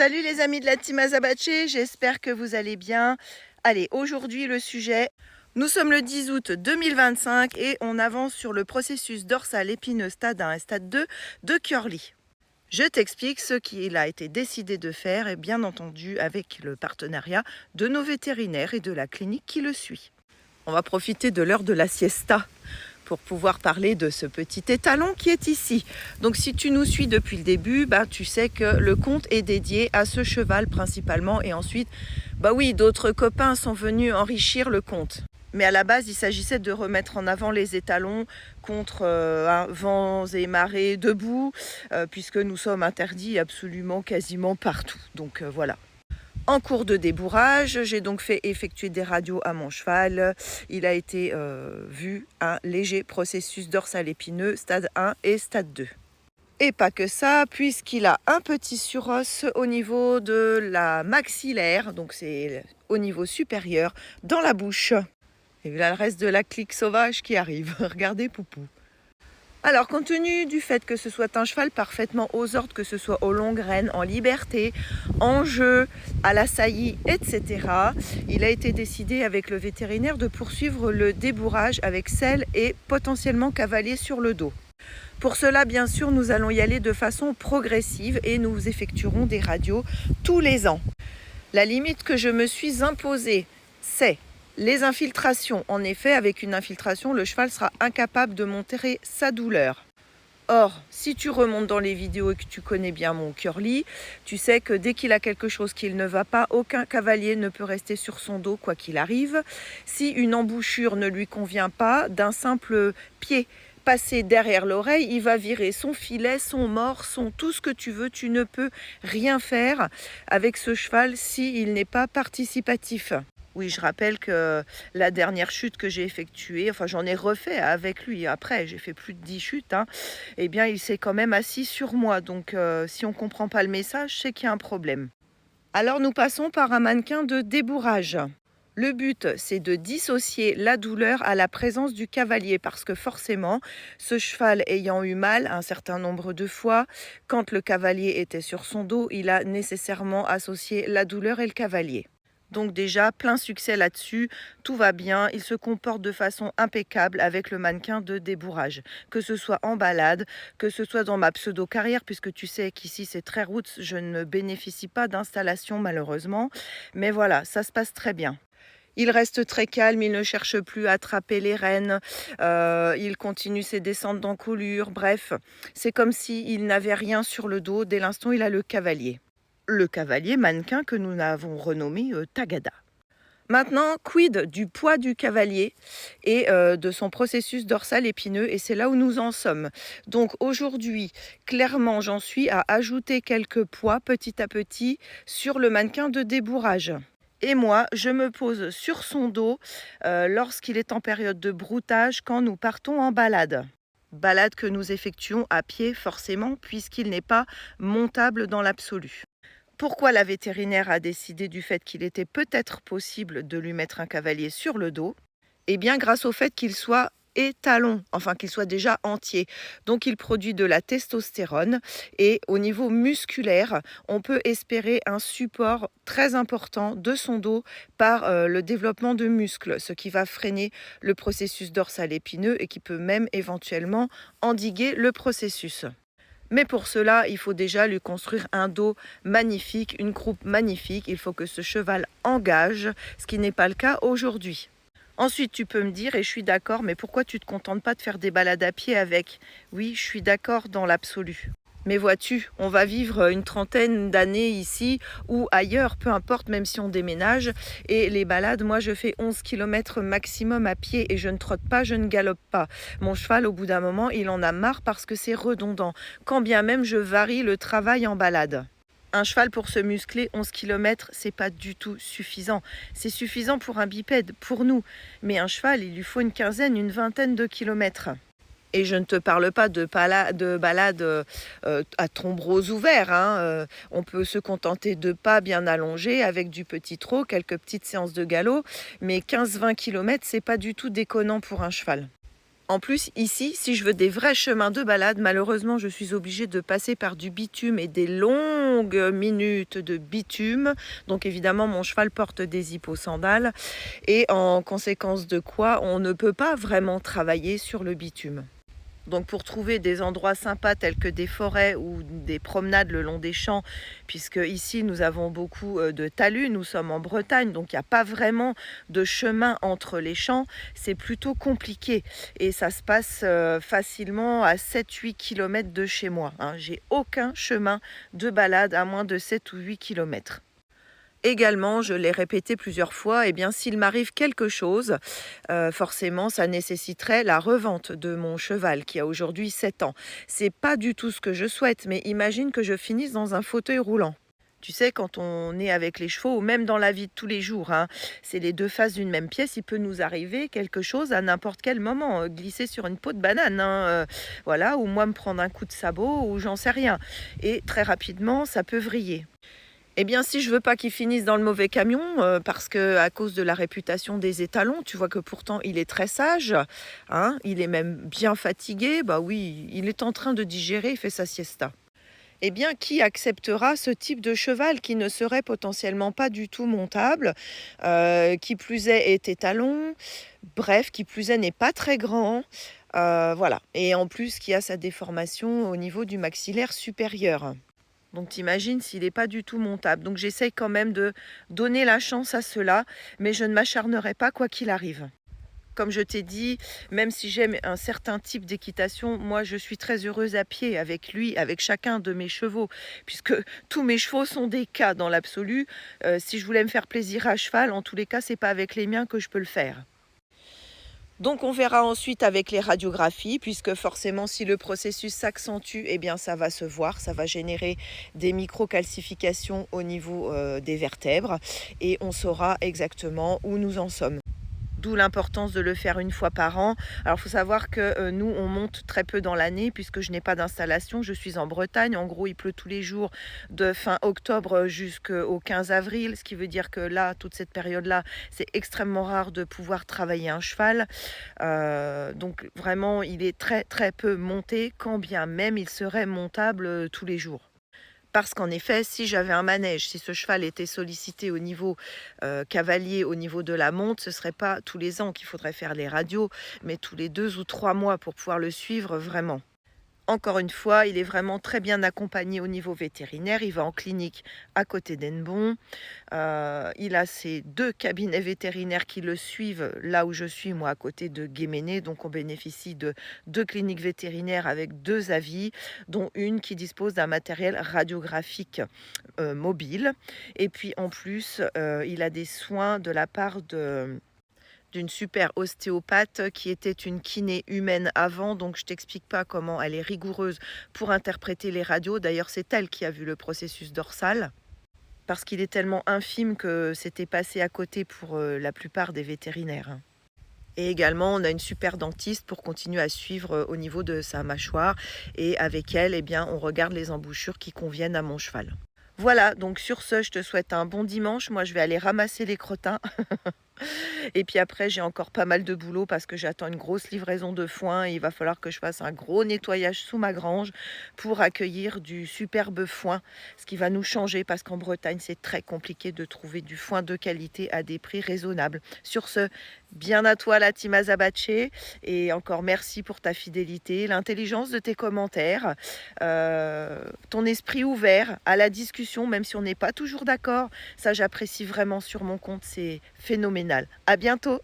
Salut les amis de la team Azabache, j'espère que vous allez bien. Allez, aujourd'hui le sujet, nous sommes le 10 août 2025 et on avance sur le processus dorsal épineux stade 1 et stade 2 de Curly. Je t'explique ce qu'il a été décidé de faire et bien entendu avec le partenariat de nos vétérinaires et de la clinique qui le suit. On va profiter de l'heure de la siesta pour pouvoir parler de ce petit étalon qui est ici. Donc si tu nous suis depuis le début, tu sais que le compte est dédié à ce cheval principalement et ensuite, d'autres copains sont venus enrichir le compte. Mais à la base, il s'agissait de remettre en avant les étalons contre vents et marées debout, puisque nous sommes interdits absolument quasiment partout. Donc voilà. En cours de débourrage, j'ai donc fait effectuer des radios à mon cheval. Il a été vu un léger processus dorsal épineux, stade 1 et stade 2. Et pas que ça, puisqu'il a un petit suros au niveau de la maxillaire, donc c'est au niveau supérieur, dans la bouche. Et là, le reste de la clique sauvage qui arrive. Regardez Poupou. Alors, compte tenu du fait que ce soit un cheval parfaitement aux ordres, que ce soit aux longues rênes, en liberté, en jeu, à la saillie, etc., il a été décidé avec le vétérinaire de poursuivre le débourrage avec selle et potentiellement cavalier sur le dos. Pour cela, bien sûr, nous allons y aller de façon progressive et nous effectuerons des radios tous les ans. La limite que je me suis imposée, c'est les infiltrations. En effet, avec une infiltration, le cheval sera incapable de montrer sa douleur. Or, si tu remontes dans les vidéos et que tu connais bien mon Curly, tu sais que dès qu'il a quelque chose qui ne va pas, aucun cavalier ne peut rester sur son dos quoi qu'il arrive. Si une embouchure ne lui convient pas, d'un simple pied passé derrière l'oreille, il va virer son filet, son mors, son tout ce que tu veux. Tu ne peux rien faire avec ce cheval s'il n'est pas participatif. Oui, je rappelle que la dernière chute que j'ai effectuée, j'en ai refait avec lui après, j'ai fait plus de 10 chutes, eh bien il s'est quand même assis sur moi. Donc si on ne comprend pas le message, c'est qu'il y a un problème. Alors nous passons par un mannequin de débourrage. Le but, c'est de dissocier la douleur à la présence du cavalier parce que forcément, ce cheval ayant eu mal un certain nombre de fois, quand le cavalier était sur son dos, il a nécessairement associé la douleur et le cavalier. Donc déjà, plein succès là-dessus, tout va bien, il se comporte de façon impeccable avec le mannequin de débourrage. Que ce soit en balade, que ce soit dans ma pseudo-carrière, puisque tu sais qu'ici c'est très roots, je ne bénéficie pas d'installation malheureusement. Mais voilà, ça se passe très bien. Il reste très calme, il ne cherche plus à attraper les rênes, il continue ses descentes d'encolure, bref, c'est comme s'il n'avait rien sur le dos dès l'instant où il a le cavalier. Le cavalier mannequin que nous avons renommé Tagada. Maintenant, quid du poids du cavalier et de son processus dorsal épineux, et c'est là où nous en sommes. Donc aujourd'hui, clairement, j'en suis à ajouter quelques poids petit à petit sur le mannequin de débourrage. Et moi, je me pose sur son dos lorsqu'il est en période de broutage quand nous partons en balade. Balade que nous effectuons à pied forcément puisqu'il n'est pas montable dans l'absolu. Pourquoi la vétérinaire a décidé du fait qu'il était peut-être possible de lui mettre un cavalier sur le dos? Eh bien, grâce au fait qu'il soit étalon, qu'il soit déjà entier. Donc, il produit de la testostérone et au niveau musculaire, on peut espérer un support très important de son dos par le développement de muscles, ce qui va freiner le processus dorsal épineux et qui peut même éventuellement endiguer le processus. Mais pour cela, il faut déjà lui construire un dos magnifique, une croupe magnifique. Il faut que ce cheval engage, ce qui n'est pas le cas aujourd'hui. Ensuite, tu peux me dire, et je suis d'accord, mais pourquoi tu ne te contentes pas de faire des balades à pied avec? Oui, je suis d'accord dans l'absolu. Mais vois-tu, on va vivre une trentaine d'années ici ou ailleurs, peu importe, même si on déménage. Et les balades, moi je fais 11 km maximum à pied et je ne trotte pas, je ne galope pas. Mon cheval, au bout d'un moment, il en a marre parce que c'est redondant. Quand bien même je varie le travail en balade. Un cheval pour se muscler 11 km, c'est pas du tout suffisant. C'est suffisant pour un bipède, pour nous. Mais un cheval, il lui faut une quinzaine, une vingtaine de kilomètres. Et je ne te parle pas de balade à tombereaux ouverts. On peut se contenter de pas bien allongés avec du petit trot, quelques petites séances de galop. Mais 15-20 km, c'est pas du tout déconnant pour un cheval. En plus, ici, si je veux des vrais chemins de balade, malheureusement, je suis obligée de passer par du bitume et des longues minutes de bitume. Donc évidemment, mon cheval porte des hipposandales et en conséquence de quoi, on ne peut pas vraiment travailler sur le bitume. Donc pour trouver des endroits sympas tels que des forêts ou des promenades le long des champs, puisque ici nous avons beaucoup de talus, nous sommes en Bretagne, donc il n'y a pas vraiment de chemin entre les champs, c'est plutôt compliqué et ça se passe facilement à 7-8 km de chez moi. J'ai aucun chemin de balade à moins de 7 ou 8 km. Également, je l'ai répété plusieurs fois, eh bien, s'il m'arrive quelque chose, forcément, ça nécessiterait la revente de mon cheval qui a aujourd'hui 7 ans. C'est pas du tout ce que je souhaite, mais imagine que je finisse dans un fauteuil roulant. Tu sais, quand on est avec les chevaux, ou même dans la vie de tous les jours, c'est les deux faces d'une même pièce, il peut nous arriver quelque chose à n'importe quel moment, glisser sur une peau de banane, voilà, ou moi me prendre un coup de sabot, ou j'en sais rien. Et très rapidement, ça peut vriller. Eh bien, si je veux pas qu'il finisse dans le mauvais camion, parce que à cause de la réputation des étalons, tu vois que pourtant il est très sage, il est même bien fatigué, bah oui, il est en train de digérer, il fait sa siesta. Eh bien, qui acceptera ce type de cheval qui ne serait potentiellement pas du tout montable, qui plus est étalon, bref, qui plus est n'est pas très grand, voilà. Et en plus qui a sa déformation au niveau du maxillaire supérieur. Donc t'imagines s'il n'est pas du tout montable. Donc j'essaye quand même de donner la chance à cela, mais je ne m'acharnerai pas quoi qu'il arrive. Comme je t'ai dit, même si j'aime un certain type d'équitation, moi je suis très heureuse à pied avec lui, avec chacun de mes chevaux, puisque tous mes chevaux sont des cas dans l'absolu. Si je voulais me faire plaisir à cheval, en tous les cas, c'est pas avec les miens que je peux le faire. Donc on verra ensuite avec les radiographies, puisque forcément si le processus s'accentue, eh bien ça va se voir, ça va générer des microcalcifications au niveau des vertèbres et on saura exactement où nous en sommes. D'où l'importance de le faire une fois par an. Alors il faut savoir que nous on monte très peu dans l'année puisque je n'ai pas d'installation, je suis en Bretagne, en gros il pleut tous les jours de fin octobre jusqu'au 15 avril, ce qui veut dire que là, toute cette période-là, c'est extrêmement rare de pouvoir travailler un cheval. Donc vraiment il est très très peu monté, quand bien même il serait montable tous les jours. Parce qu'en effet, si j'avais un manège, si ce cheval était sollicité au niveau cavalier, au niveau de la monte, ce ne serait pas tous les ans qu'il faudrait faire les radios, mais tous les 2 ou 3 mois pour pouvoir le suivre vraiment. Encore une fois, il est vraiment très bien accompagné au niveau vétérinaire. Il va en clinique à côté d'Hennebon. Il a ses 2 cabinets vétérinaires qui le suivent là où je suis, moi, à côté de Guéméné. Donc, on bénéficie de 2 cliniques vétérinaires avec 2 avis, dont une qui dispose d'un matériel radiographique mobile. Et puis, en plus, il a des soins de la part d'une super ostéopathe qui était une kiné humaine avant, donc je t'explique pas comment elle est rigoureuse pour interpréter les radios. D'ailleurs, c'est elle qui a vu le processus dorsal, parce qu'il est tellement infime que c'était passé à côté pour la plupart des vétérinaires. Et également, on a une super dentiste pour continuer à suivre au niveau de sa mâchoire. Et avec elle, eh bien, on regarde les embouchures qui conviennent à mon cheval. Voilà, donc sur ce, je te souhaite un bon dimanche. Moi, je vais aller ramasser les crottins. Et puis après, j'ai encore pas mal de boulot parce que j'attends une grosse livraison de foin et il va falloir que je fasse un gros nettoyage sous ma grange pour accueillir du superbe foin, ce qui va nous changer parce qu'en Bretagne, c'est très compliqué de trouver du foin de qualité à des prix raisonnables. Sur ce, bien à toi la team Azabache et encore merci pour ta fidélité, l'intelligence de tes commentaires, ton esprit ouvert à la discussion, même si on n'est pas toujours d'accord. Ça, j'apprécie vraiment sur mon compte, c'est phénoménal. À bientôt.